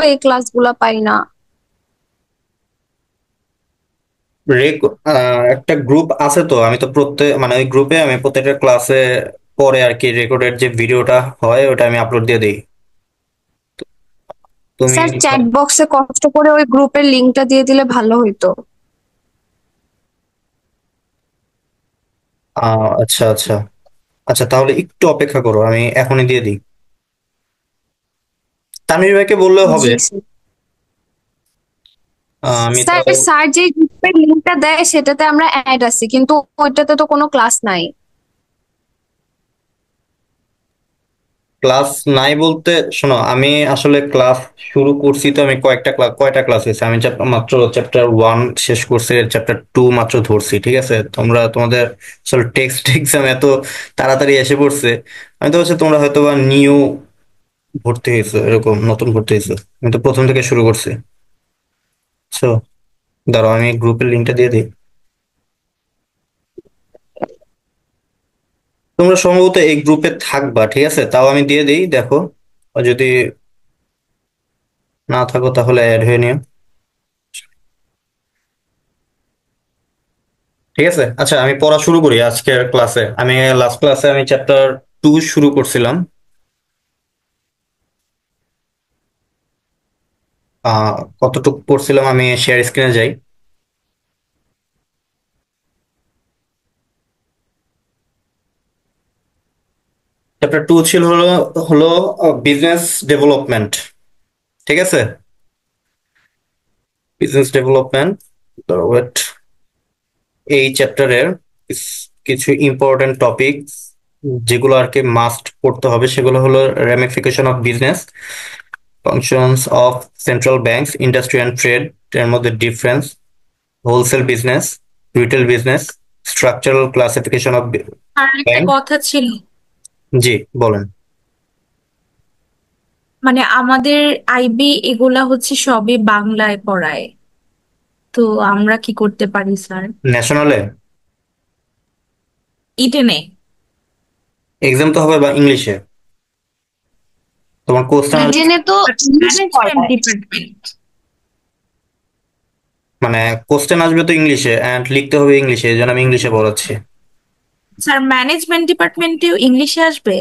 এই ক্লাসগুলা পাই না। একটা গ্রুপ আছে তো, আমি তো প্রত্যেক মানে ওই গ্রুপে আমি প্রত্যেকটা ক্লাসে পরে আর কি রেকর্ডেড যে ভিডিওটা হয় ওটা আমি আপলোড দিয়ে দিই। তুমি স্যার চ্যাট বক্সে কষ্ট করে ওই গ্রুপের লিংকটা দিয়ে দিলে ভালো হইতো। আচ্ছা আচ্ছা। আচ্ছা তাহলে একটু অপেক্ষা করো, আমি এখনই দিয়ে দিই। তানভীর ভাইকে বললেও হবে। জি স্যার। আমি স্যার তাও স্যার যে গ্রুপের লিংকটা দেয় সেটাতে আমরা অ্যাড আছি, কিন্তু ওইটাতে তো কোনো ক্লাস নাই। ক্লাস নাই বলতে, শোনো আমি আসলে ক্লাস শুরু করছি তো, আমি কয়টা ক্লাস হয়েছে, আমি মাত্র চ্যাপ্টার 1 শেষ করছি, চ্যাপ্টার 2 মাত্র ধরছি, ঠিক আছে? তোমরা তোমাদের আসলে টেক্সট এক্সাম এত তাড়াতাড়ি এসে পড়ছে। আমি তো হচ্ছে তোমরা হয়তো বা নিউ ভর্তি হয়েছো, এরকম নতুন ভর্তি হয়েছো। আমি তো প্রথম থেকে শুরু করছি। তো দাঁড়াও আমি গ্রুপের লিঙ্কটা দিয়ে দিই। তোমরা সম্ভবত এই গ্রুপে থাকবা, ঠিক আছে? তাও আমি দিয়ে দিই, দেখো। আর যদি না থাকো তাহলে অ্যাড হয়ে নিও। ঠিক আছে, আচ্ছা আমি পড়া শুরু করি আজকের ক্লাসে। আমি লাস্ট ক্লাসে আমি চ্যাপ্টার 2 শুরু করছিলাম। কতটুকু পড়ছিলাম আমি শেয়ার স্ক্রিনে যাই। চ্যাপ্টার 2 ছিল হলো হলো বিজনেস ডেভেলপমেন্ট, ঠিক আছে? Business development. ওয়েট, এই চ্যাপ্টারের কিছু ইম্পর্টেন্ট টপিক যেগুলো আর কি মাস্ট পড়তে হবে সেগুলো হলো: ramification of business, functions of central banks, industry and trade এর মধ্যে difference, wholesale business, retail business, structural classification of আর একটা ব্যাংক। কথা ছিল, জি, বলেন। মানে আমাদের আইবি এগুলা হচ্ছে সবই বাংলায় পড়ায়, তো আমরা কি করতে পারি স্যার? ন্যাশনালে ইডেনে এক্সাম তো হবে বা ইংলিশে? তোমার কোশ্চেন ইডেনে তো ইংলিশে ম্যানেজমেন্ট পড়ায়। ডিপার্টমেন্ট। মানে কোশ্চেন আসবে তো ইংলিশে এন্ড লিখতে হবে ইংলিশে, এই জন্য আমি ইংলিশে পড়াচ্ছি। স্যার ম্যানেজমেন্ট ডিপার্টমেন্টেও ইংলিশে আসবে?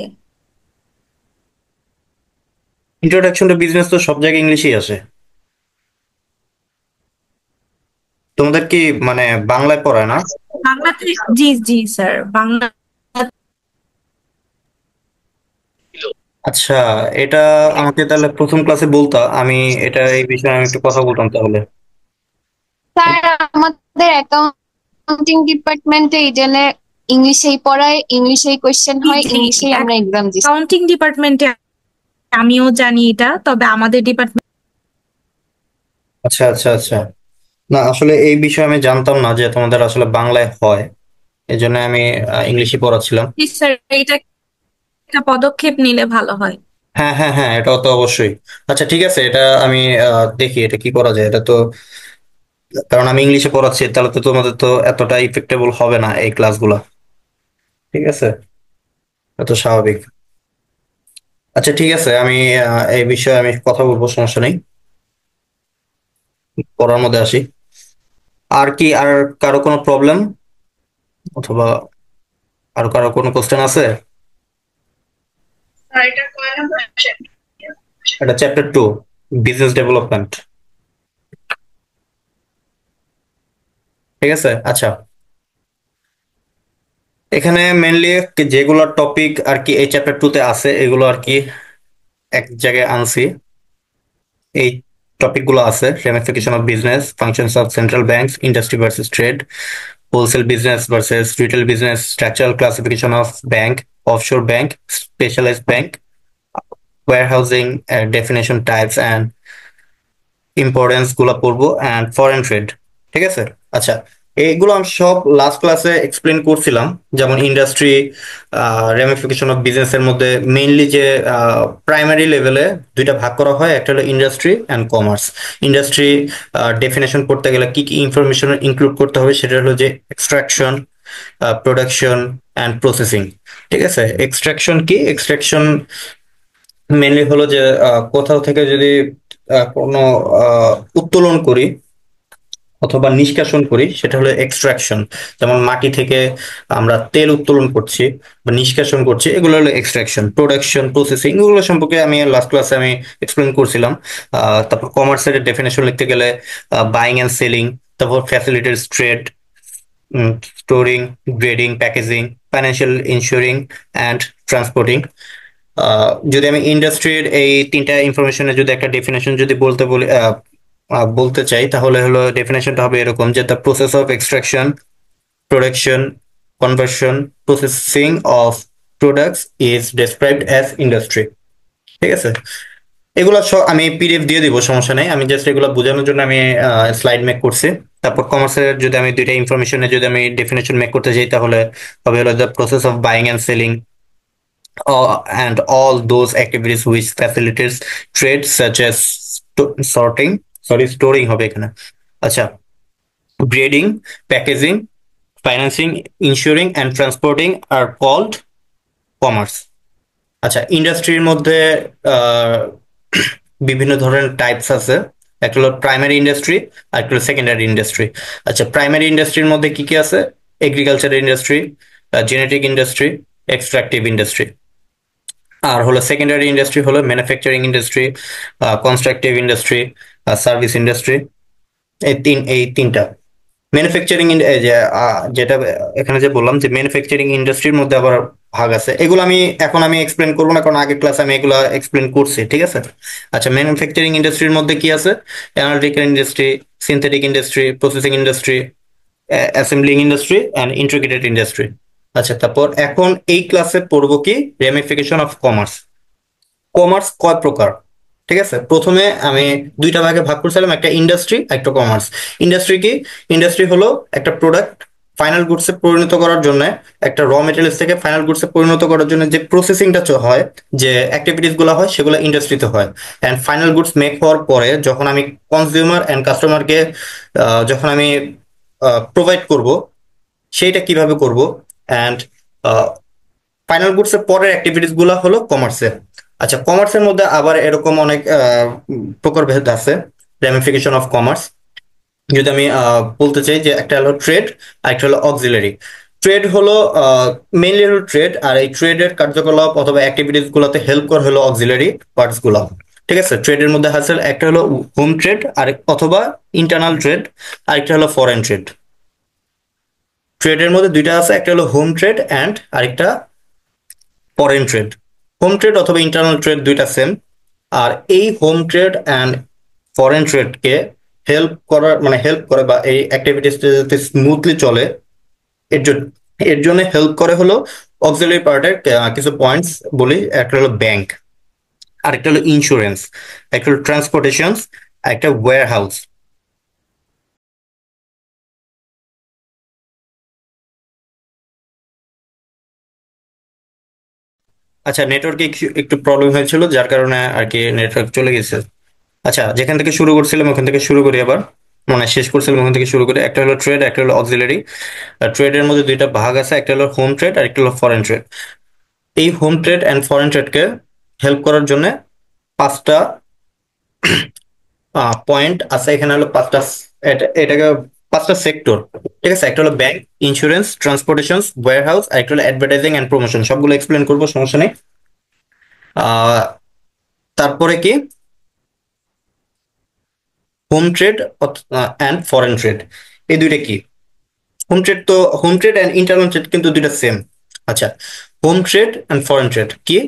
ইন্ট্রোডাকশন টু বিজনেস তো সব জায়গায় ইংলিশেই আসে। তোমাদের কি মানে বাংলায় পড়ায় না? বাংলাতে? জি জি স্যার, বাংলা। আচ্ছা, এটা আমাকে তাহলে প্রথম ক্লাসে বলতা, আমি এটা এই বিষয়ে আমি একটু কথা বলতাম তাহলে। স্যার আমাদের অ্যাকাউন্টিং ডিপার্টমেন্টে ইডেনে ইংলিশেই পড়ায়, ইংলিশেই কোয়েশ্চেন জি হয়, জি, ইংলিশেই আমরা এক্সাম দিই। অ্যাকাউন্টিং ডিপার্টমেন্টে আমিও জানি এটা, তবে আমাদের ডিপার্টমেন্ট। আচ্ছা আচ্ছা আচ্ছা। না আসলে এই বিষয়ে আমি জানতাম না যে তোমাদের আসলে বাংলায় হয়, এই জন্য আমি ইংলিশে পড়াচ্ছিলাম। জি স্যার, এটা একটা পদক্ষেপ নিলে ভালো হয়। হ্যাঁ হ্যাঁ হ্যাঁ, এটাও তো অবশ্যই। আচ্ছা ঠিক আছে, এটা আমি দেখি এটা কি করা যায়। এটা তো কারণ আমি ইংলিশে পড়াচ্ছি, তাহলে তো তোমাদের তো এতটা ইফেক্টেবল হবে না এই ক্লাসগুলো, ঠিক আছে? এটা তো স্বাভাবিক। আচ্ছা ঠিক আছে, আমি এই বিষয়ে আমি কথা বলবো, সমস্যা নেই। পড়ার মধ্যে আসি। আর কি, আর কারো কোনো প্রবলেম, অথবা আর কারো কোনো কোশ্চেন আছে? স্যার এটা কয় নাম্বার চ্যাপ্টার? এটা চ্যাপ্টার 2, বিজনেস ডেভেলপমেন্ট, ঠিক আছে? আচ্ছা, এখানে মেনলি যেগুলো টপিক আর কি এই চ্যাপ্টার 2 তে আছে এগুলো আর কি এক জায়গায় আনছি। এই টপিকগুলো আছে: ramification of business, functions of central banks, industry versus trade, wholesale business versus retail business, structural classification of bank, offshore bank, specialised bank, warehousing definition types and importance গুলো পড়বো, অ্যান্ড ফরেন ট্রেড, ঠিক আছে? আচ্ছা, এইগুলো আমি সব last ক্লাসে explain করছিলাম। যেমন ইন্ডাস্ট্রি, রেমিফিকেশন অফ বিজনেস এর মধ্যে মেইনলি যে প্রাইমারি লেভেলে দুইটা ভাগ করা হয়, একটা হলো industry and commerce. Industry definition করতে গেলে কি কি ইনফরমেশন ইনক্লুড করতে হবে সেটা হলো যে এক্সট্রাকশন, প্রোডাকশন অ্যান্ড প্রসেসিং, ঠিক আছে? এক্সট্রাকশন কি? এক্সট্রাকশন মেনলি হলো যে কোথাও থেকে যদি কোনো উত্তোলন করি অথবা নিষ্কাশন করি সেটা হলো এক্সট্রাকশন। যেমন মাটি থেকে আমরা তেল উত্তোলন করছি বা নিষ্কাশন করছি, এগুলো হলো এক্সট্রাকশন। প্রোডাকশন, প্রসেসিং, এগুলো সম্পর্কে আমি লাস্ট ক্লাসে আমি এক্সপ্লেন করছিলাম। তারপর কমার্সের ডেফিনেশন লিখতে গেলে বাইং এন্ড সেলিং, তারপর facilities trade, storing, grading, packaging, financial, insuring and transporting. যদি আমি ইন্ডাস্ট্রির এই তিনটা ইনফরমেশনের যদি একটা ডেফিনেশন যদি বলতে চাই, তাহলে হলো ডেফিনেশনটা হবে এরকম যে the process of extraction, production, conversion, processing of products is described as industry. ঠিক আছে, এগুলো সব আমি পিডিএফ দিয়ে দিব, সমস্যা নেই। আমি জাস্ট এগুলো বোঝানোর জন্য আমি স্লাইড মেক করছি। তারপর কমার্সের যদি আমি দুইটা ইনফরমেশনে যদি আমি ডেফিনেশন মেক করতে চাই, তাহলে হবে হলো the process of buying and selling and all those activities which facilitates trade such as storing হবে এখানে। আচ্ছা, grading, packaging, financing, insuring and transporting are called commerce। আচ্ছা, ইন্ডাস্ট্রির মধ্যে আহ, বিভিন্ন ধরনের টাইপস আছে। একটা হলো প্রাইমারি ইন্ডাস্ট্রি আর একটা হলো সেকেন্ডারি ইন্ডাস্ট্রি। আচ্ছা, প্রাইমারি ইন্ডাস্ট্রির মধ্যে কি কি আছে? Agriculture industry, genetic industry, extractive industry. আর হলো সেকেন্ডারি ইন্ডাস্ট্রি হলো manufacturing industry, constructive industry, service industry. এই তিনটা ম্যানুফ্যাকচারিং, যেটা এখানে যে বললাম যে ম্যানুফ্যাকচারিং ইন্ডাস্ট্রির মধ্যে আবার ভাগ আছে। এগুলো আমি এক্সপ্লেন করবো না, কারণ আগের ক্লাসে আমি এগুলো এক্সপ্লেন করছি। ঠিক আছে। আচ্ছা, ম্যানুফ্যাকচারিং ইন্ডাস্ট্রির মধ্যে কি আছে? Analytical industry, synthetic industry, processing industry, assembling industry and integrated industry. আচ্ছা, তারপর এখন এই ক্লাসে পড়বো কি রেমিফিকেশন অফ কমার্স। কমার্স কয় প্রকার? ঠিক আছে, প্রথমে আমি দুইটা ভাগে ভাগ করছিলাম, একটা ইন্ডাস্ট্রি, একটা কমার্স। ইন্ডাস্ট্রি কি? ইন্ডাস্ট্রি হলো একটা প্রোডাক্ট ফাইনাল গুডসে পরিণত করার জন্য, একটা র মেটেরিয়ালস থেকে ফাইনাল গুডসে পরিণত করার জন্য যে প্রসেসিংটা হয়, যে অ্যাক্টিভিটিস গুলো হয়, সেগুলো ইন্ডাস্ট্রিতে হয়। অ্যান্ড ফাইনাল গুডস মেক হওয়ার পরে যখন আমি কনজিউমার অ্যান্ড কাস্টমারকে যখন আমি প্রোভাইড করব, সেইটা কিভাবে করব, অ্যান্ড ফাইনাল গুডস এর পরের অ্যাক্টিভিটিস গুলো হলো কমার্সে। আচ্ছা, কমার্সের মধ্যে আবার এরকম অনেক প্রকারভেদ আছে, রেমিফিকেশন অফ কমার্স। যদি আমি বলতে চাই যে একটা হলো ট্রেড আর একটা হলো অক্সিলারি। ট্রেড হলো মেইনলি হলো ট্রেড, আর এই ট্রেডের কার্যকলাপ অথবা অ্যাক্টিভিটিস গুলোতে হেল্প করে হলো অক্সিলারি পার্টস গুলো। ঠিক আছে, ট্রেডের মধ্যে আছে একটা হলো হোম ট্রেড আর অথবা ইন্টারনাল ট্রেড, আর একটা হলো ফরেন ট্রেড। ট্রেডের মধ্যে দুইটা আছে, একটা হলো হোম ট্রেড অ্যান্ড আরেকটা ফরেন ট্রেড। হোম ট্রেড অথবা ইন্টারনাল ট্রেড দুইটা সেম। আর এই হোম ট্রেড অ্যান্ড ফরেন ট্রেডকে হেল্প করে বা এই অ্যাক্টিভিটিসটা যাতে স্মুথলি চলে, এর জন্য হেল্প করে হলো অক্সিলারি পার্টের কিছু পয়েন্টস বলি। একটা হলো ব্যাংক, আরেকটা হলো ইন্স্যুরেন্স, একটা হলো ট্রান্সপোর্টেশন, একটা ওয়্যার হাউস। আচ্ছা, নেটওয়ার্কে একটু প্রবলেম হয়েছিল, যার কারণে আর কি নেটওয়ার্ক চলে গেছে। আচ্ছা, যেখান থেকে শুরু করছিলাম ওখান থেকে শুরু করি আবার, মানে শেষ করছিলাম ওখান থেকে শুরু করি। একটা হলো ট্রেড, একটা হলো অক্সিলারি। ট্রেডের মধ্যে দুইটা ভাগ আছে, একটা হলো হোম ট্রেড আর একটা হলো ফরেন ট্রেড। এই হোম ট্রেড অ্যান্ড ফরেন ট্রেডকে হেল্প করার জন্য পাঁচটা পয়েন্ট আছে। এখানে হলো পাঁচটা, এটাকে পাঁচটা সেক্টর। ঠিক আছে, একটা হলো bank, insurance, transportation, warehouse, আর একটা হলো অ্যাডভার্টাইজিং অ্যান্ড প্রমোশন। সবগুলো এক্সপ্লেন করবো, সমস্যা নেই। আহ, তারপরে কি home trade and foreign trade, এই দুইটা কি? Home trade and internal trade কিন্তু দুইটা সেম। আচ্ছা, home trade and foreign trade কি?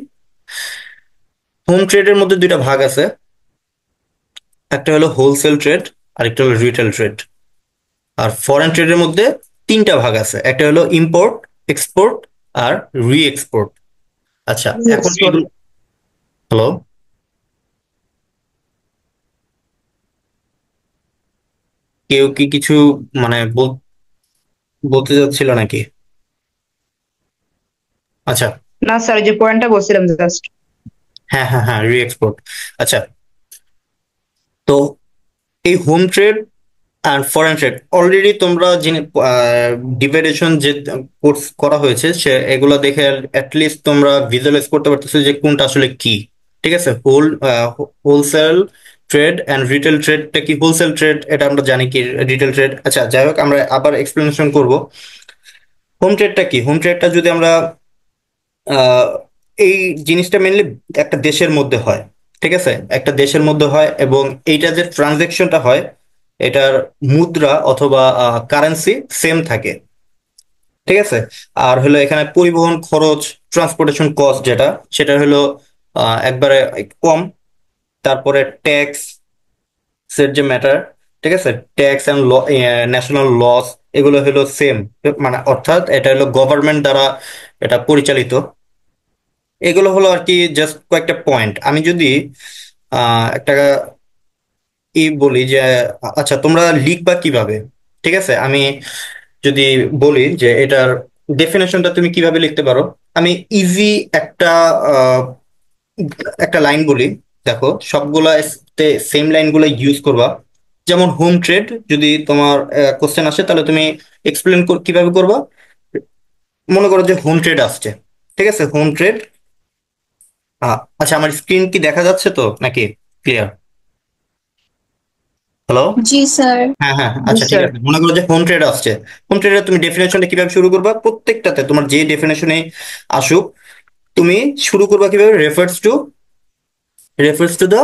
হোম ট্রেডের মধ্যে দুইটা ভাগ আছে, একটা হলো হোলসেল ট্রেড আর একটা হলো রিটেল ট্রেড। আর ফরেন ট্রেডের মধ্যে তিনটা ভাগ আছে, একটা হলো ইম্পোর্ট, এক্সপোর্ট আর রি এক্সপোর্ট। আচ্ছা, এখন হ্যালো, কেউ কি কিছু মানে বলতে চাচ্ছিল নাকি? আচ্ছা, না স্যার, যে পয়েন্টটা বলছিলাম জাস্ট। হ্যাঁ হ্যাঁ হ্যাঁ, রি এক্সপোর্ট। আচ্ছা, তো এই হোম ট্রেড আর ফরেন ট্রেড অলরেডি তোমরা যিনি ডিভাইডেশন যে কোর্স করা হয়েছে সে এগুলো দেখে অ্যাটলিস্ট তোমরা ভিজুয়ালাইজ করতে পারতেছো যে কোনটা আসলে কি। ঠিক আছে, হোলসেল, ট্রেড অ্যান্ড রিটেল ট্রেডটা কি, হোলসেল ট্রেড এটা আমরা জানি কি, রিটেল ট্রেড। আচ্ছা যাই হোক, আমরা আবার এক্সপ্লেনেশন করব। হোম ট্রেডটা কি? হোম ট্রেডটা যদি আমরা আহ, এই জিনিসটা মেনলি একটা দেশের মধ্যে হয়, ঠিক আছে, একটা দেশের মধ্যে হয়, এবং এইটা যে ট্রানজেকশনটা হয় এটার মুদ্রা অথবা কারেন্সি সেম থাকে, ঠিক আছে। আর হলো এখানে পরিবহন খরচ, ট্রান্সপোর্টেশন কস্ট যেটা, সেটা হলো একবারে কম। তারপরে ট্যাক্স এর যে ম্যাটার, ঠিক আছে, ট্যাক্স অ্যান্ড ন্যাশনাল লস, এগুলো হলো সেম, মানে অর্থাৎ এটা হলো গভর্নমেন্ট দ্বারা এটা পরিচালিত। এগুলো হলো আর কি জাস্ট কয়েকটা পয়েন্ট। আমি যদি একটা বলি যে আচ্ছা তোমরা লিখবা কিভাবে, ঠিক আছে, আমি যদি বলি যে এটার ডেফিনেশনটা তুমি কিভাবে লিখতে পারো, আমি ইজি একটা আহ, একটা লাইন বলি। দেখো সবগুলা সেম লাইনগুলো ইউজ করবা। যেমন হোম ট্রেড, যদি তোমার কোশ্চেন আসে তাহলে তুমি এক্সপ্লেন কিভাবে করবা। মনে করো যে হোম ট্রেড আসছে, ঠিক আছে, হোম ট্রেড। আচ্ছা আমার স্ক্রিন কি দেখা যাচ্ছে তো নাকি, ক্লিয়ার? হ্যালো? জি স্যার। হ্যাঁ হ্যাঁ, জি আচ্ছা ঠিক স্যার। আছে। মনে করো যে হোম ট্রেড আসছে, হোম ট্রেডে তুমি ডেফিনেশনটা কিভাবে শুরু করবা, প্রত্যেকটাতে তোমার যে ডেফিনেশনে আসুক তুমি শুরু করবা কিভাবে, রেফার্স টু দ্য,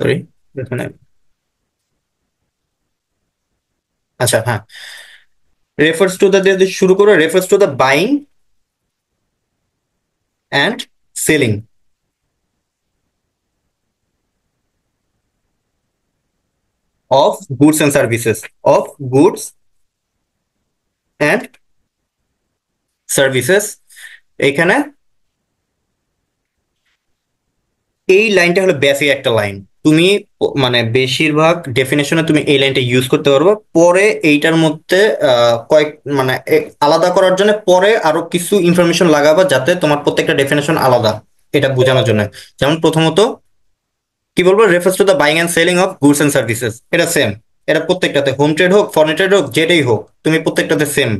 সরি এখানে, আচ্ছা হ্যাঁ, রেফার্স টু দ্য দিয়ে শুরু করো, refers to the buying and selling of goods and services, of goods and services. এইখানে এই লাইনটা হলো বেসিক একটা লাইন। তুমি মানে বেশিরভাগ ডেফিনেশনে তুমি এই লাইনটা ইউজ করতে পারবে। পরে এইটার মধ্যে কয়েক মানে আলাদা করার জন্য পরে আরো কিছু ইনফরমেশন লাগাবা, যাতে তোমার প্রত্যেকটা ডেফিনেশন আলাদা, এটা বোঝানোর জন্য। যেমন প্রথমত কি বলবো, refers to the buying and selling of goods and services, এটা সেম। এটা প্রত্যেকটাতে হোম ট্রেড হোক, ফরেন ট্রেড হোক, যেটাই হোক, তুমি প্রত্যেকটাতে সেম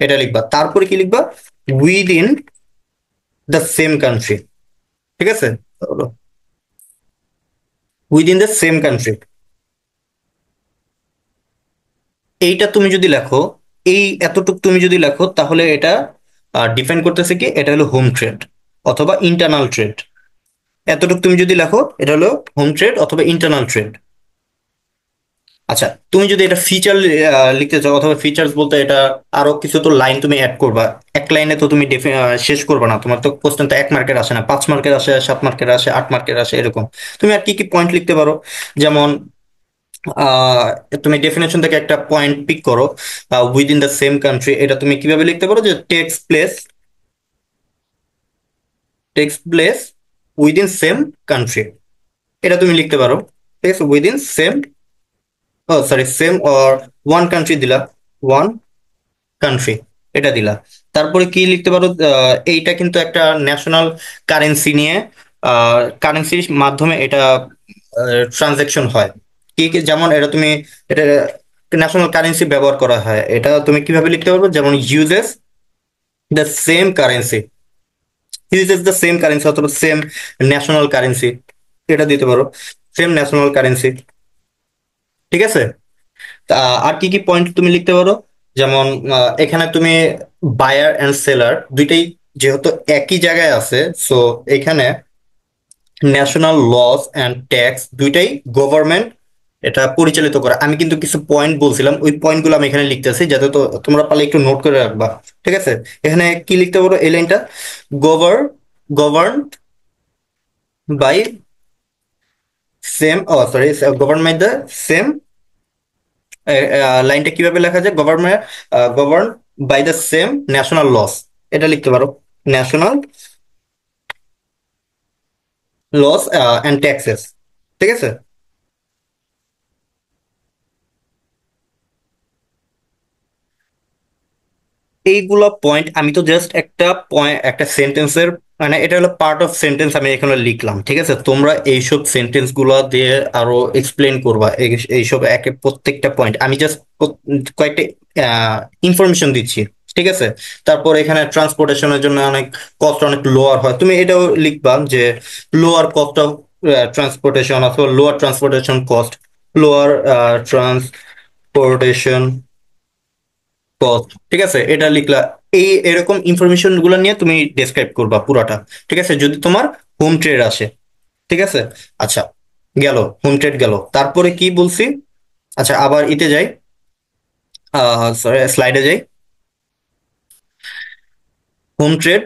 এটা লিখবা। তারপরে কি লিখবা, with in the same country, ঠিক আছে, উইদিন দ্য সেম কান্ট্রি। এইটা তুমি যদি লেখো, এই এতটুক তুমি যদি লেখো, তাহলে এটা ডিফাইন করতেছে কি, এটা হলো হোম ট্রেড অথবা ইন্টারনাল ট্রেড। এতটুক তুমি যদি লেখো, এটা হলো হোম ট্রেড অথবা ইন্টারনাল ট্রেড। আচ্ছা তুমি যদি এটা ফিচার লিখতে চাও, অথবা ফিচার্স বলতে এটা আরো কিছু তো লাইন তুমি অ্যাড করবা। এক লাইনে তো তুমি শেষ করবে না, তোমার তো কোশ্চেন তো 1 মার্কের আসে না, 5 মার্কের আসে, 7 মার্কের আসে, 8 মার্কের আসে, এরকম। তুমি আর কি কি পয়েন্ট লিখতে পারো, যেমন আহ তুমি ডেফিনেশন থেকে একটা পয়েন্ট পিক করো, উইদিন দ্য সেম কান্ট্রি। এটা তুমি কিভাবে লিখতে পারো, যে takes place within same country, এটা তুমি লিখতে পারো, ঠিক আছে, within same, oh sorry same or one country দিলা, ওয়ান কান্ট্রি এটা দিলা। তারপরে কি লিখতে পারো, এইটা কিন্তু একটা ন্যাশনাল কারেন্সি নিয়ে, কারেন্সির মাধ্যমে এটা ট্রানজাকশন হয়। কি কি, যেমন এটা তুমি, এটা ন্যাশনাল কারেন্সি ব্যবহার করা হয়, এটা তুমি কিভাবে লিখতে পারবে, যেমন the same currency uses the same currency অথবা সেম ন্যাশনাল কারেন্সি, এটা দিতে পারো, সেম ন্যাশনাল কারেন্সি, ঠিক আছে। আর কি কি পয়েন্ট তুমি লিখতে পারো, যেমন এখানে তুমি বায়ার অ্যান্ড সেলার দুইটাই যেহেতু একই জায়গায় আছে, সো এখানে ন্যাশনাল লস অ্যান্ড ট্যাক্স দুইটাই গভর্নমেন্ট এটা পরিচালিত করে। আমি কিন্তু কিছু পয়েন্ট বলছিলাম, ওই পয়েন্টগুলো আমি এখানে লিখতেছি, যাতে তো তোমরা পারলে একটু নোট করে রাখবা, ঠিক আছে। এখানে কি লিখতে পারো, এই লাইনটা, govern govern by same, oh sorry, govern by the same, লাইনটা কিভাবে লেখা যায়, govern by the same national laws, এটা লিখতে পারো, ন্যাশনাল লস অ্যান্ড ট্যাক্সেস, ঠিক আছে। এইগুলো পয়েন্ট আমি তো জাস্ট একটা পয়েন্ট, একটা সেন্টেন্সের, মানে এটা হলো পার্ট অফ সেন্টেন্স, আমি এখানে লিখলাম, ঠিক আছে। তোমরা এইসব সেন্টেন্স গুলো দিয়ে আরো এক্সপ্লেন করবা, এইসব একে প্রত্যেকটা পয়েন্ট আমি জাস্ট কয়েকটা ইনফরমেশন দিচ্ছি, ঠিক আছে। তারপর এখানে ট্রান্সপোর্টেশনের জন্য অনেক কস্ট অনেক লোয়ার হয়, তুমি এটাও লিখবা যে লোয়ার কস্ট অফ ট্রান্সপোর্টেশন অথবা lower transportation cost, lower transportation cost, ঠিক আছে, এটা লিখলা। এরকম ইনফরমেশন গুলো নিয়ে তুমি ডেসক্রাইব করবা পুরাটা, ঠিক আছে, যদি তোমার হোম ট্রেড আসে, ঠিক আছে। আচ্ছা, গেল হোম ট্রেড গেল, তারপরে কি বলছি? আচ্ছা, আবার ইতে যাই, সরি স্লাইডে যাই। হোম ট্রেড,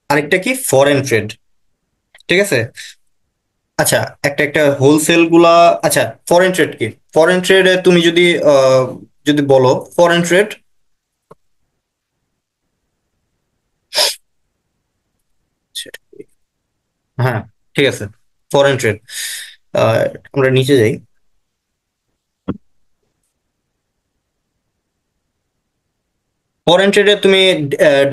আরেকটা কি ফরেন ট্রেড, ঠিক আছে। আচ্ছা, একটা একটা হোলসেল গুলা। আচ্ছা, ফরেন ট্রেড কি? ফরেন ট্রেডে তুমি যদি যদি বলো ফরেন ট্রেড, হ্যাঁ ঠিক আছে, ফরেন ট্রেড। আমরা নিচে যাই। ফরেন ট্রেডে তুমি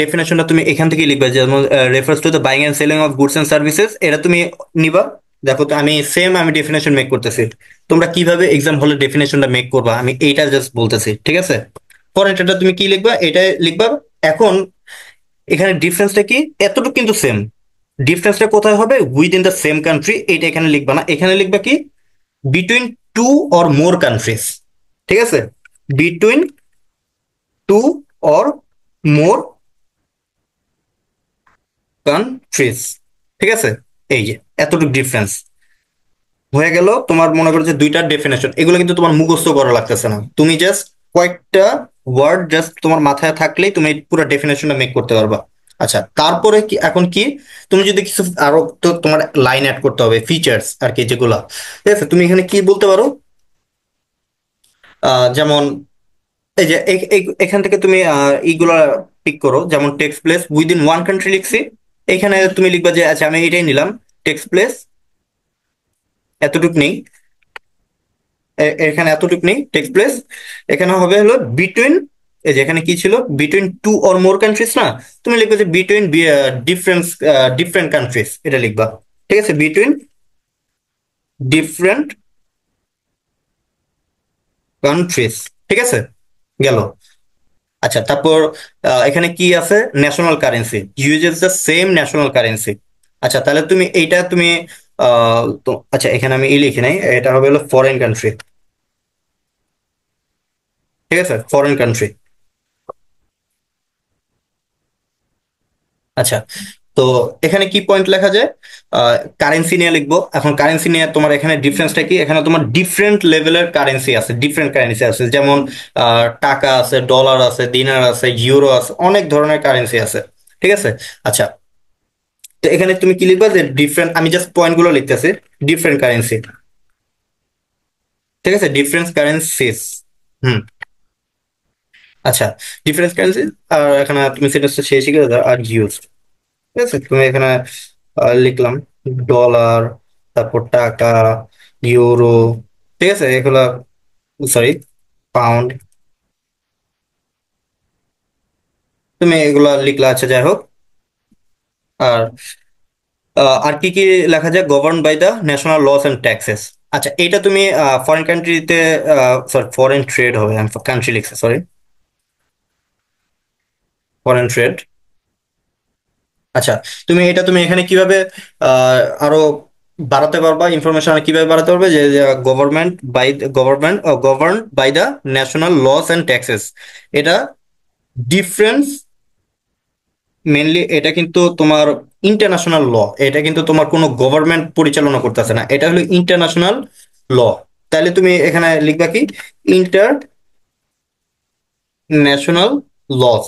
ডেফিনেশনটা তুমি এখান থেকে লিখবে, যেমন refers to the buying and selling of goods and services, এটা তুমি নিবা। দেখো তো আমি সেম আমি ডেফিনেশন মেক করতেছি, তোমরা কিভাবে এক্সাম হলে ডেফিনেশনটা মেক করবা আমি এইটা জাস্ট বলতেছি, ঠিক আছে। ফরেন ট্রেডটা তুমি কি লিখবা, এটা লিখবা। এখন এখানে ডিফারেন্সটা কি? এতটুকু কিন্তু সেম। ডিফারেন্সটা কোথায় হবে? উইদিন দ্য সেম কান্ট্রি, এটা এখানে লিখবা না, এখানে লিখবা কি between two or more countries, ঠিক আছে, between two or more countries, ঠিক আছে। এই যে এতটুকু ডিফারেন্স হয়ে গেল তোমার, মনে করো যে দুইটার ডেফিনেশন, এগুলো কিন্তু তোমার মুখস্থ করা লাগতেছে না, তুমি জাস্ট কয়েকটা ওয়ার্ড জাস্ট তোমার মাথায় থাকলেই তুমি পুরো ডেফিনেশনটা মেক করতে পারবা। আচ্ছা, তারপরে কি এখন কি, তুমি যদি কিছু আরো তো তোমার লাইন অ্যাড করতে হবে, ফিচার্স আর কি যেগুলা, ঠিক আছে, তুমি এখানে কি বলতে পারো? যেমন এই যে এখান থেকে তুমি এইগুলা পিক করো, যেমন text place within one country লিখছি, এখানে তুমি লিখবা যে আচ্ছা আমি এটাই নিলাম, টেক্স প্লেস এতটুক নেই, এখানে এতটুক নেই টেক্স প্লেস, এখানে হবে হলো বিটুইন, এই যে এখানে কি ছিল, between two or more countries না, তুমি লিখবে যে বিটুইন ডিফারেন্স ডিফারেন্ট কান্ট্রিজ, এটা লিখবা, ঠিক আছে, বিটুইন ডিফারেন্ট কান্ট্রিজ, ঠিক আছে, গেল। আচ্ছা, তারপর এখানে কি আছে? National currency, uses the same national currency. আচ্ছা, তাহলে তুমি এইটা তুমি আচ্ছা এখানে আমি লিখি নাই, এটা হবে হলো ফরেন কান্ট্রি, ঠিক আছে, ফরেন কান্ট্রি। আচ্ছা, তো এখানে কি পয়েন্ট লেখা যায়? কারেন্সি নিয়ে লিখবো। এখন কারেন্সি নিয়ে তোমার এখানে ডিফারেন্সটা কি? এখানে তোমার ডিফারেন্ট লেভেলের কারেন্সি আছে, ডিফারেন্ট কারেন্সি আছে, যেমন টাকা আছে, ডলার আছে, দিনার আছে, ইউরো আছে, অনেক ধরনের কারেন্সি আছে, ঠিক আছে। আচ্ছা, তো এখানে তুমি কি লিখবা? যে ডিফারেন্ট, আমি জাস্ট পয়েন্ট গুলো লিখতেছি, ডিফারেন্ট কারেন্সি, ঠিক আছে, ডিফারেন্ট কারেন্সিস। হুম, আচ্ছা, ডিফারেন্ট কারেন্সি। আর এখানে তুমি সেটা শেষ শিখে দাও, আর ইউজ, ঠিক আছে, তুমি এখানে লিখলাম ডলার, তারপর টাকা, ইউরো, ঠিক আছে, এগুলা, সরি, পাউন্ড, তুমি এগুলা লিখলা। আচ্ছা, যাই হোক। আর আর কি কি লেখা যায়? Govern by the national laws and taxes. আচ্ছা, এটা তুমি ফরেন কান্ট্রিতে, সরি ফরেন ট্রেড হবে, আমি কান্ট্রি লিখছি, সরি, ফরেন ট্রেড। আচ্ছা, তুমি এখানে কিভাবে আরো বাড়াতে পারবা ইনফরমেশন, কিভাবে বাড়াতে পারবে? যে governed by the national laws and taxes, এটা ডিফারেন্স, মেনলি এটা কিন্তু তোমার ইন্টারন্যাশনাল ল, এটা কিন্তু তোমার কোনো গভর্নমেন্ট পরিচালনা করতেছে না, এটা হলো ইন্টারন্যাশনাল ল। তাহলে তুমি এখানে লিখবা কি international laws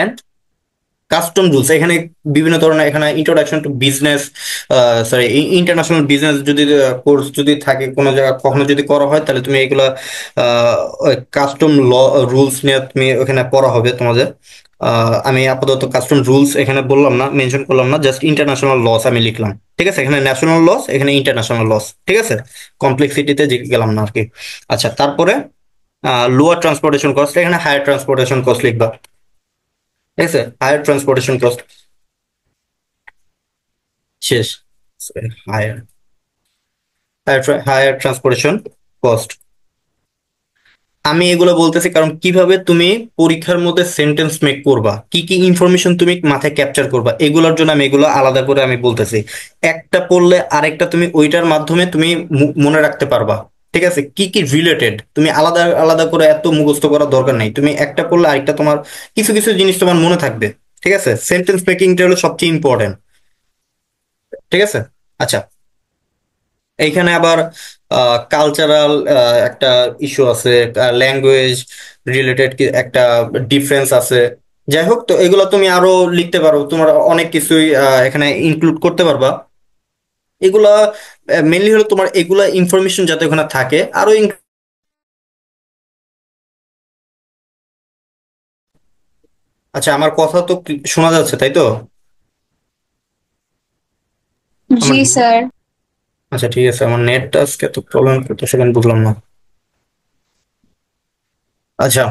and custom rules. এখানে বিভিন্ন ধরনের, এখানে introduction to business, sorry, international business যদি কোর্স যদি থাকে কোনো জায়গায় কখনো যদি করা হয়, তাহলে তুমি এগুলা কাস্টম ল রুলস নিয়ে তুমি ওখানে পড়া হবে তোমাদের। আমি আপাতত কাস্টম রুলস এখানে বললাম না, মেনশন করলাম না, জাস্ট ইন্টারন্যাশনাল লস আমি লিখলাম, ঠিক আছে, এখানে ন্যাশনাল লস, এখানে ইন্টারন্যাশনাল লস, ঠিক আছে, কমপ্লেক্সিটিতে গেলাম না আর কি। আচ্ছা, তারপরে লোয়ার ট্রান্সপোর্টেশন কস্ট, এখানে হায়ার ট্রান্সপোর্টেশন কস্ট লিখবা, ঠিক আছে, হায়ার ট্রান্সপোর্টেশন কস্ট, শেষ, হায়ার হায়ার ট্রান্সপোর্টেশন কস্ট। আমি এগুলো বলতেছি কারণ কিভাবে তুমি পরীক্ষার মধ্যে সেন্টেন্স মেক করবা, কি কি ইনফরমেশন তুমি মাথায় ক্যাপচার করবা, এগুলোর জন্য আমি এগুলো আলাদা করে আমি বলতেছি। একটা পড়লে আরেকটা তুমি ওইটার মাধ্যমে তুমি মনে রাখতে পারবা। ঠিক আছে, কি কি রিলেটেড তুমি আলাদা আলাদা করে এত মুখস্থ করার দরকার নেই, তুমি একটা পড়লে আরেকটা তোমার কিছু কিছু জিনিস তোমার মনে থাকবে। ঠিক আছে, সেন্টেন্স মেকিংটা হলো সবচেয়ে ইম্পর্টেন্ট। ঠিক আছে। আচ্ছা, এইখানে আবার কালচারাল একটা ইস্যু আছে, ল্যাঙ্গুয়েজ রিলেটেড একটা ডিফারেন্স আছে। যাই হোক, তো এগুলো তুমি আরো লিখতে পারো, তোমার অনেক কিছুই এখানে ইনক্লুড করতে পারবা। এগুলা মেনলি হলো তোমার এগুলা ইনফরমেশন যাতে ওখানে থাকে আরো আচ্ছা, আমার কথা তো শোনা যাচ্ছে তাই তো? আমার জি স্যার। আচ্ছা ঠিক আছে, আমার নেটটা আজকে তো প্রবলেম করতেছে কেন বুঝলাম না। আচ্ছা,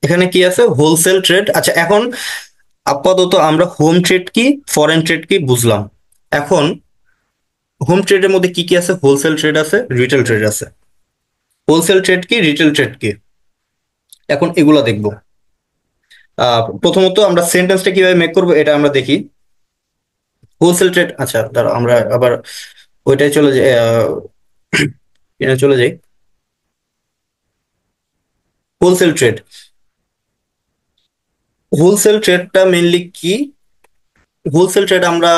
এখানে কি আছে? Wholesale trade. আচ্ছা, এখন আপাতত আমরা হোম ট্রেড কি ফরেন ট্রেড কি বুঝলাম। এখন হোম ট্রেডের মধ্যে কি কি আছে? হোলসেল ট্রেড আছে, রিটেল ট্রেড আছে। হোলসেল ট্রেড কি, রিটেল ট্রেড কি, এখন এগুলা দেখবো। প্রথমত আমরা সেন্টেন্সটা কিভাবে মেক করবো এটা আমরা দেখি। হোলসেল ট্রেড, আচ্ছা দাঁড়াও আমরা আবার ওইটাই চলে যাই, চলে যাই। হোলসেল ট্রেড, হোলসেল ট্রেডটা মেনলি কি? হোলসেল ট্রেড আমরা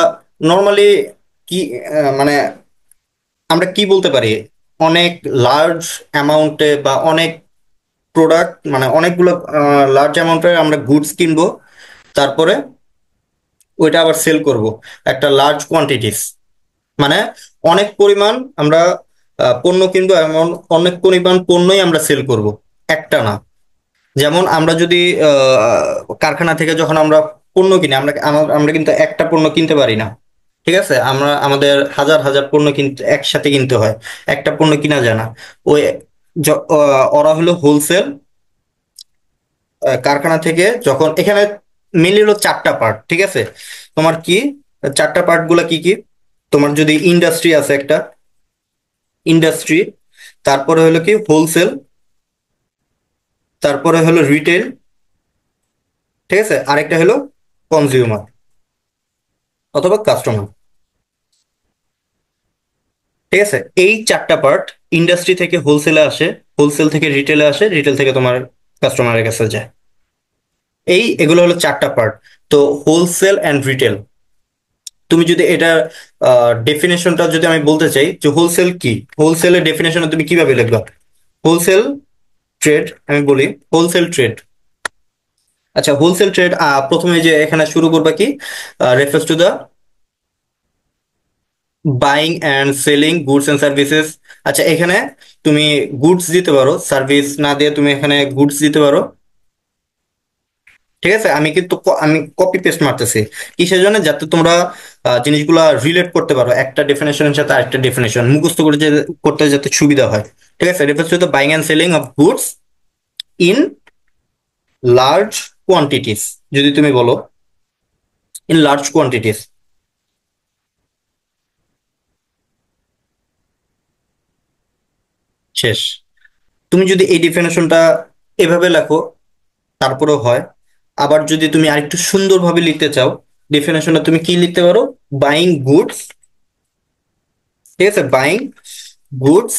নর্মালি কি মানে আমরা কি বলতে পারি, অনেক লার্জ অ্যামাউন্টে বা অনেক প্রোডাক্ট, মানে অনেকগুলো লার্জ অ্যামাউন্টের আমরা গুডস কিনবো, তারপরে ওইটা আবার সেল করব একটা লার্জ কোয়ান্টিটিস। মানে অনেক পরিমাণ আমরা পণ্য কিনবো, এমন অনেক পরিমাণ পণ্যই আমরা সেল করব, একটা না। যেমন আমরা যদি কারখানা থেকে যখন আমরা পণ্য কিনি, আমরা আমরা কিন্তু একটা পণ্য কিনতে পারি না। ঠিক আছে, আমরা আমাদের হাজার হাজার পণ্য কিনতে একসাথে কিনতে হয়, একটা পণ্য কিনা যায় না। ওই ওরা হলো হোলসেল কারখানা থেকে যখন এখানে মেনলি হলো চারটা পার্ট। ঠিক আছে, তোমার কি চারটা পার্ট গুলা কি কি? তোমার যদি ইন্ডাস্ট্রি আছে একটা, ইন্ডাস্ট্রি, তারপরে হলো কি হোলসেল, তারপরে হলো রিটেল, ঠিক আছে, আরেকটা হলো কনজিউমার অথবা কাস্টমার। ঠিক আছে, এই চারটা পার্ট ইন্ডাস্ট্রি থেকে হোলসেলে আসে, হোলসেল থেকে রিটেলে আসে, রিটেল থেকে তোমার কাস্টমারের কাছে যায়। এগুলো হলো চারটা পার্ট। তো হোলসেল অ্যান্ড রিটেল, তুমি যদি এটা ডেফিনেশনটা যদি আমি বলতে চাই যে হোলসেল কি, হোলসেলের ডেফিনেশন তুমি কিভাবে লিখবা? হোলসেল ট্রেড, আমি বলি হোলসেল ট্রেড। আচ্ছা, হোলসেল ট্রেড প্রথমে যে এখানে শুরু করবা কি, refers to the buying and selling goods and services. আচ্ছা, এখানে তুমি গুডস দিতে পারো, সার্ভিস না দিয়ে তুমি এখানে গুডস দিতে পারো। ঠিক আছে, আমি কিন্তু আমি কপি পেস্ট মারতেছি কিসের জন্য, যাতে তোমরা জিনিসগুলা রিলেট করতে পারো, একটা ডেফিনেশনের সাথে আরেকটা ডেফিনেশন মুখস্থ করে করতে যাতে সুবিধা হয়। ঠিক আছে, refers to the buying and selling of goods in large quantities. যদি তুমি বলো ইন লার্জ কোয়ান্টিটিস, শেষ। তুমি যদি এই ডেফিনেশনটা এভাবে লেখো তারপরেও হয়। আবার যদি তুমি আরেকটু সুন্দরভাবে লিখতে চাও, ডেফিনেশনটা তুমি কি লিখতে পারো? বাইং গুডস, ঠিক আছে, buying goods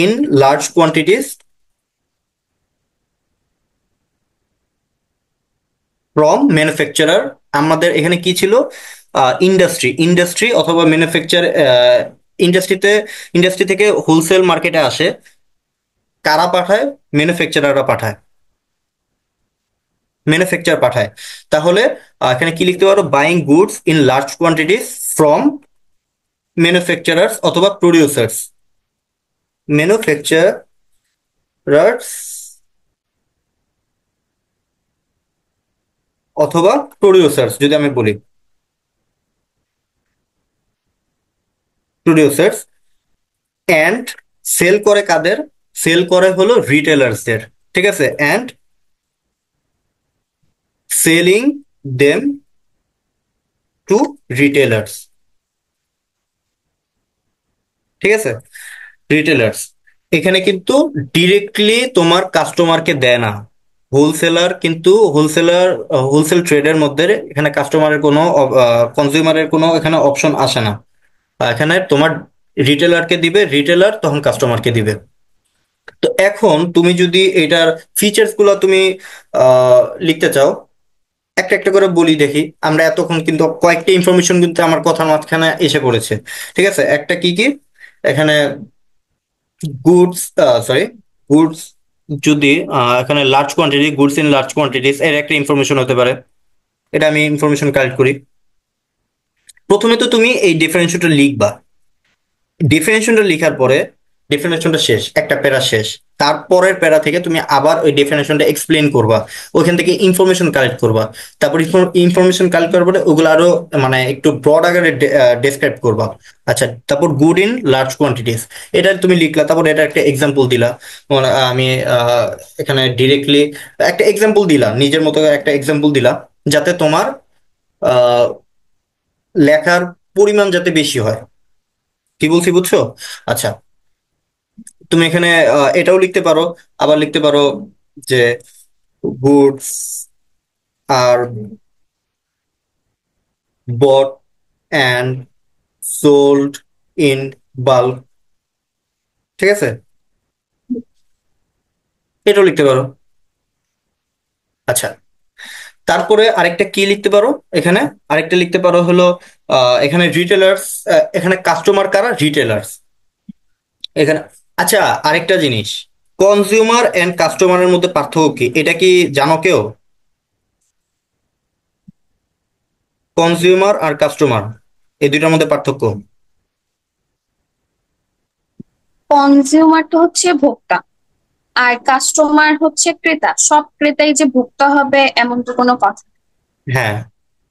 in large quantities from manufacturer. আমাদের এখানে কি ছিল? ইন্ডাস্ট্রি, ইন্ডাস্ট্রি অথবা ম্যানুফ্যাকচার। ইন্ডাস্ট্রিতে, ইন্ডাস্ট্রি থেকে হোলসেল মার্কেটে আসে, কারা পাঠায়? ম্যানুফ্যাকচারাররা পাঠায়, ম্যানুফ্যাকচার পাঠায়। তাহলে এখানে কি লিখতে পারো? Buying goods in large quantities from manufacturers অথবা প্রডিউসার্স, ম্যানুফ্যাকচারার্স অথবা প্রডিউসার্স। যদি আমি বলি প্রডিউসার্স, অ্যান্ড সেল করে কাদের? সেল করে হলো রিটেলার্সদের। ঠিক আছে, and selling them to retailers. ঠিক আছে, রিটেলার্স। এখানে কিন্তু ডিরেক্টলি তোমার কাস্টমারকে দেয় না। হোলসেল ট্রেডের মধ্যে এখানে কাস্টমারের কোনো কনজিউমারের কোনো এখানে অপশন আসে না। এখানে তোমার রিটেলারকে দিবে, রিটেলার তখন কাস্টমারকে দিবে। তো এখন তুমি যদি এটার ফিচার্স গুলো তুমি লিখতে চাও, একটা একটা করে বলি দেখি। আমরা এতক্ষণ কিন্তু কয়েকটা ইনফরমেশন কিন্তু আমার কথার মাঝখানে এসে পড়েছে, ঠিক আছে? একটা কি কি এখানে গুডস, সরি, গুডস, যদি এখানে large quantity, goods in large quantities এর একটা ইনফরমেশন হতে পারে। এটা আমি ইনফরমেশন কালেক্ট করি। প্রথমে তো তুমি এই ডিফারেন্সিয়েশনটা লিখবা। ডিফিনেশনটা লেখার পরে ডেফিনেশনটা শেষ, একটা প্যারা শেষ। তারপরের প্যারা থেকে তুমি আবার ওই ডেফিনেশনটা এক্সপ্লেন করবা, ওইখান থেকে ইনফরমেশন কালেক্ট করবা। তারপর ইনফরমেশন কালেক্ট করার পরে ওগুলো আরো মানে একটু ব্রড আকারে ডেসক্রাইব করবা। আচ্ছা, তারপর গুড ইন লার্জ কোয়ান্টিটিস এটা তুমি লিখলা, তারপর এটা একটা এক্সাম্পল দিলা। আমি এখানে ডিরেক্টলি একটা এক্সাম্পল দিলাম, নিজের মতো একটা এক্সাম্পল দিলাম, যাতে তোমার আহ, লেখার পরিমাণ যাতে বেশি হয়। কি বলছি বুঝছো? আচ্ছা, তুমি এখানে এটাও লিখতে পারো, আবার লিখতে পারো যে goods are bought and sold in bulk, ঠিক আছে? এটাও লিখতে পারো। আচ্ছা, তারপরে আরেকটা কি লিখতে পারো এখানে, আরেকটা লিখতে পারো হলো এখানে রিটেলার্স, এখানে কাস্টমার কারা? রিটেলার্স এখানে। আচ্ছা, আরেকটা জিনিস, কনজিউমার এন্ড কাস্টমারের মধ্যে পার্থক্য কি এটা কি জানো কেউ? কনজিউমার আর কাস্টমার এই দুইটার মধ্যে পার্থক্য? কনজিউমারটা হচ্ছে ভোক্তা, আর কাস্টমার হচ্ছে ক্রেতা। সব ক্রেতাই যে ভোক্তা হবে এমন তো কোনো কথা নেই। হ্যাঁ,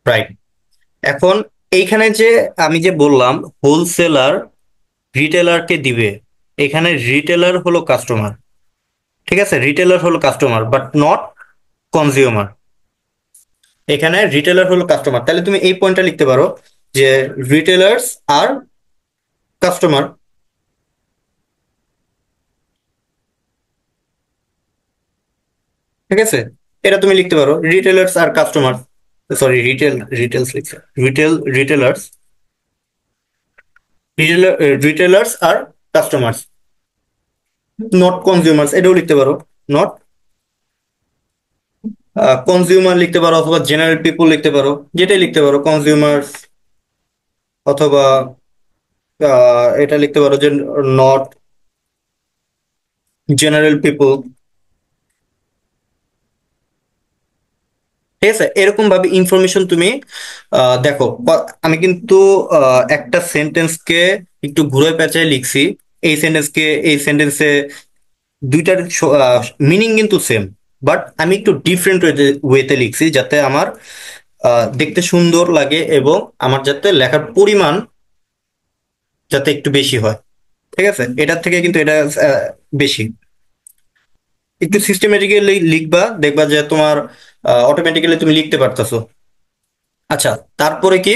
রাইট। এখন এইখানে যে আমি যে বললাম হোলসেলার রিটেলারকে দিবে, এখানে রিটেলার হলো কাস্টমার, ঠিক আছে? রিটেলার হলো কাস্টমার বাট নট কনজিউমার। এখানে রিটেলার হলো কাস্টমার, তাহলে তুমি এই পয়েন্টটা লিখতে পারো যে রিটেলার্স আর কাস্টমার, ঠিক আছে? এটা তুমি লিখতে পারো রিটেলার্স আর কাস্টমার, সরি রিটেলস লিখছে, রিটেলার্স, রিটেলার্স আর কাস্টমার্স, নট কনজিউমার্স। এটাও লিখতে পারো, নট কনজিউমার লিখতে পারো, অথবা জেনারেল পিপল লিখতে পারো, যেটাই লিখতে পারো, কনজিউমার্স অথবা এটা লিখতে পারো যে নট জেনারেল পিপল, ঠিক আছে? এরকম ভাবে ইনফরমেশন তুমি দেখো। আমি কিন্তু একটা সেন্টেন্সকে একটু ঘুরে পেঁচায় লিখছি। এই সেন্টেন্সে দুইটার মিনিং কিন্তু সেম, বাট আমি একটু ডিফারেন্ট ওয়েতে লিখছি, যাতে আমার দেখতে সুন্দর লাগে এবং আমার যাতে লেখার পরিমাণ যাতে একটু বেশি হয়, ঠিক আছে? এটার থেকে কিন্তু এটা বেশি। একটু সিস্টেমেটিক্যালি লিখবা, দেখবা যে তোমার অটোমেটিক্যালি তুমি লিখতে পারতেছো। আচ্ছা, তারপরে কি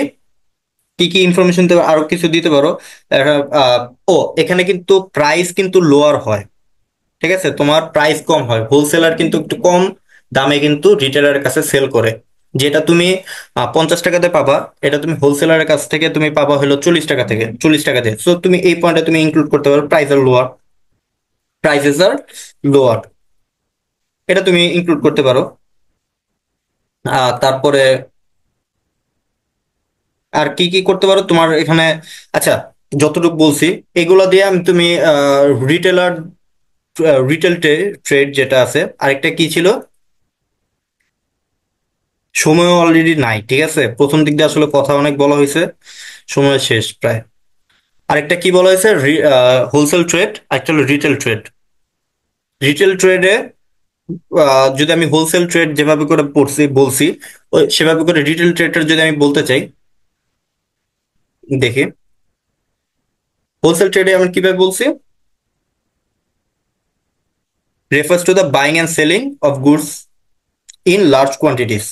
কি কি ইনফরমেশন দেবে, আরো কিছু দিতে পারো। একটা, ও এখানে কিন্তু প্রাইস কিন্তু লোয়ার হয়, ঠিক আছে? তোমার প্রাইস কম হয়, হোলসেলার কিন্তু একটু কম দামে কিন্তু রিটেলারের কাছে সেল করে। যেটা তুমি 50 টাকাতে পাবা, এটা তুমি হোলসেলারের কাছ থেকে তুমি পাবা হলো 40 টাকা থেকে, 40 টাকা দিয়ে। সো তুমি এই পয়েন্টে তুমি ইনক্লুড করতে পারো price are lower, prices are lower, এটা তুমি ইনক্লুড করতে পারো। তারপরে আর কি কি করতে পারো তোমার এখানে? আচ্ছা, যতটুকু বলছি এগুলা দিয়ে আমি তুমি রিটেলার, রিটেল ট্রেড যেটা আছে, আরেকটা কি ছিল, সময় অলরেডি নাই, ঠিক আছে? প্রথম দিক দিয়ে আসলে কথা অনেক বলা হয়েছে, সময় শেষ প্রায়। আরেকটা কি বলা হয়েছে, হোলসেল ট্রেড, একটা হলো রিটেল ট্রেড। রিটেল ট্রেডে যদি আমি হোলসেল ট্রেড যেভাবে করে পড়ছি বলছি, সেভাবে করে রিটেল ট্রেডটা যদি আমি বলতে চাই, দেখি হোলসেল ট্রেডে আমি কিভাবে বলছি, refers to the buying and selling of goods in large quantities।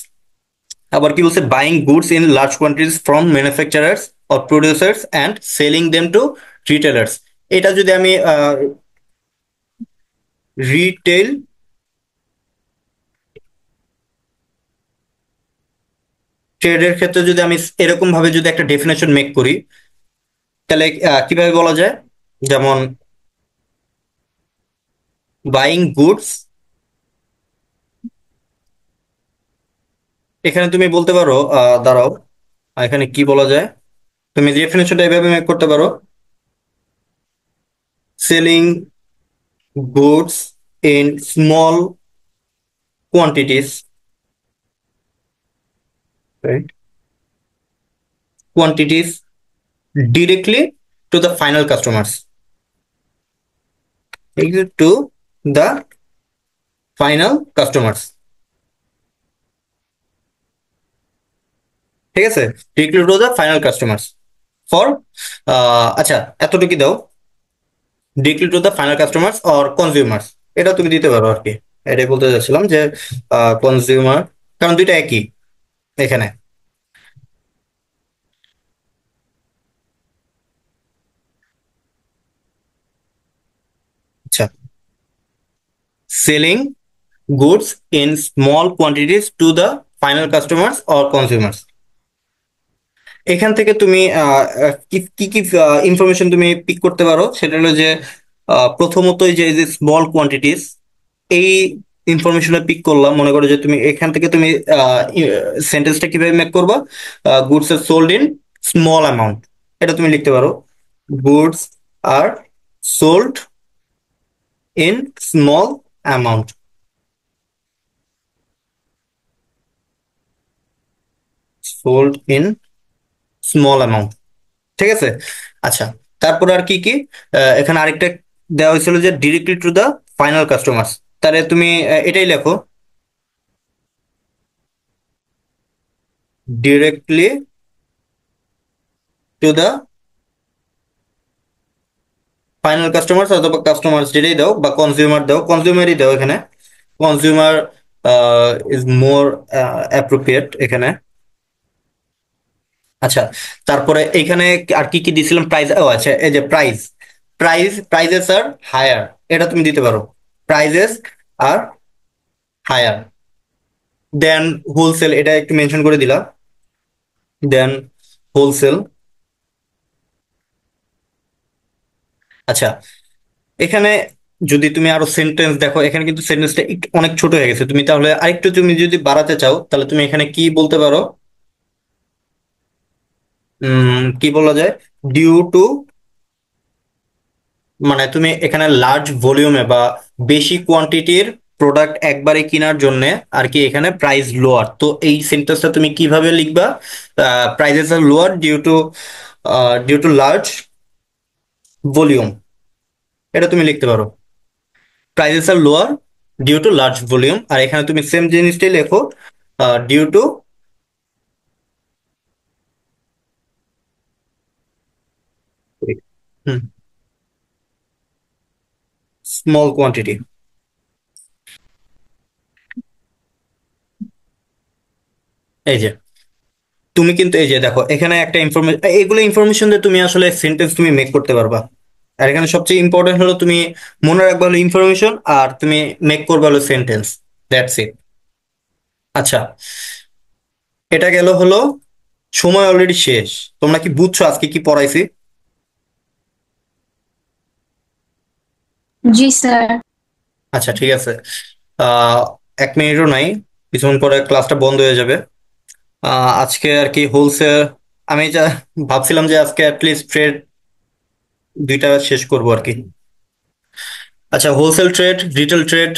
আবার কি বলছে, buying goods in large quantities from manufacturers or producers and selling them to retailers. এটা যদি আমি রিটেল ট্রেডের ক্ষেত্রে যদি আমি এরকম ভাবে যদি একটা ডেফিনেশন মেক করি, তাহলে কিভাবে বলা যায়? যেমন বাইং গুডস, এখানে তুমি বলতে পারো দাঁড়াও, এখানে কি বলা যায়, তুমি ডেফিনেশনটা এভাবে মেক করতে পারো, selling goods in small quantities, right? Quantities directly to the final customers, to the final customers, ঠিক আছে, directly to the final customers for আচ্ছা এতটুকু দাও, directly to the final customers or consumers, এটা তুমি দিতে পারো আর কি। এটাই বলতে চাচ্ছিলাম যে কনজিউমার, কারণ দুইটা একই এখানে। আচ্ছা, selling goods in small quantities to the final customers or consumers, এখান থেকে তুমি কি কি কি ইনফরমেশন তুমি পিক করতে পারো, সেটা হলো যে প্রথমত এই যে স্মল কোয়ান্টিটিস, এই ইনফরমেশনটা পিক করলাম। মনে করো যে তুমি এখান থেকে তুমি সেন্টেন্সটা কিভাবে মেক করবা, goods are sold in small amount, এটা তুমি লিখতে পারো, goods are sold in small amount, sold in small amount, ঠিক আছে। আচ্ছা, তারপর আর কি কি এখানে আরেকটা দেওয়া হয়েছিল যে directly to the final customers, তাহলে তুমি এটাই লেখো, directly to the final customers অথবা কাস্টমার্স যেটাই দাও, বা কনজিউমার দাও, কনজিউমারই দাও এখানে, কনজিউমার ইজ মোর অ্যাপ্রোপ্রিয়েট এখানে। আচ্ছা, তারপরে এখানে আর কি কি দিছিলাম, প্রাইস, ও আচ্ছা, এই যে প্রাইজেস আর হায়ার, এটা তুমি দিতে পারো, প্রাইজেস আর হায়ার, দেন হোলসেল, এটা একটু মেনশন করে দিলা, দেন হোলসেল। আচ্ছা, এখানে যদি তুমি আরো সেন্টেন্স দেখো, এখানে কিন্তু সেন্টেন্সটা অনেক ছোট হয়ে গেছে, তুমি তাহলে আরেকটু তুমি যদি বাড়াতে চাও, তাহলে তুমি এখানে কি বলতে পারো, কি বলা যায়, ডিউ টু, মানে তুমি এখানে লার্জ ভলিউমে বা বেশি কোয়ান্টিটির প্রোডাক্ট একবারে কেনার জন্য আর কি এখানে প্রাইস লোয়ার, তো এই সেন্টেন্সটা তুমি কিভাবে লিখবা, prices are lower due to large volume, এটা তুমি লিখতে পারো, prices are lower due to large volume. আর এখানে তুমি সেম জিনিসটাই লেখো, ডিউ টু স্মল কোয়ান্টিটি। এই যে তুমি কিন্তু এই যে দেখো এখানে একটা ইনফরমেশন, এগুলো ইনফরমেশন দিয়ে তুমি আসলে সেন্টেন্স তুমি মেক করতে পারবা। আর এখানে সবচেয়ে ইম্পর্টেন্ট হলো তুমি মনে রাখবা হলো ইনফরমেশন, আর তুমি মেক করবা হলো সেন্টেন্স, দ্যাটস ইট। আচ্ছা, এটা গেল হলো, সময় অলরেডি শেষ, তোমরা কি বুঝছো আজকে কি পড়াইছি? জি স্যার। আচ্ছা, ঠিক আছে, আহ 1 মিনিটও নাই, কিছুক্ষণ পরে ক্লাসটা বন্ধ হয়ে যাবে। আজকে আর কি হোলসেল, আমি যা ভাবছিলাম যে আজকে অ্যাটলিস্ট ট্রেড দুইটা শেষ করবো আর কি। আচ্ছা, হোলসেল ট্রেড, রিটেল ট্রেড,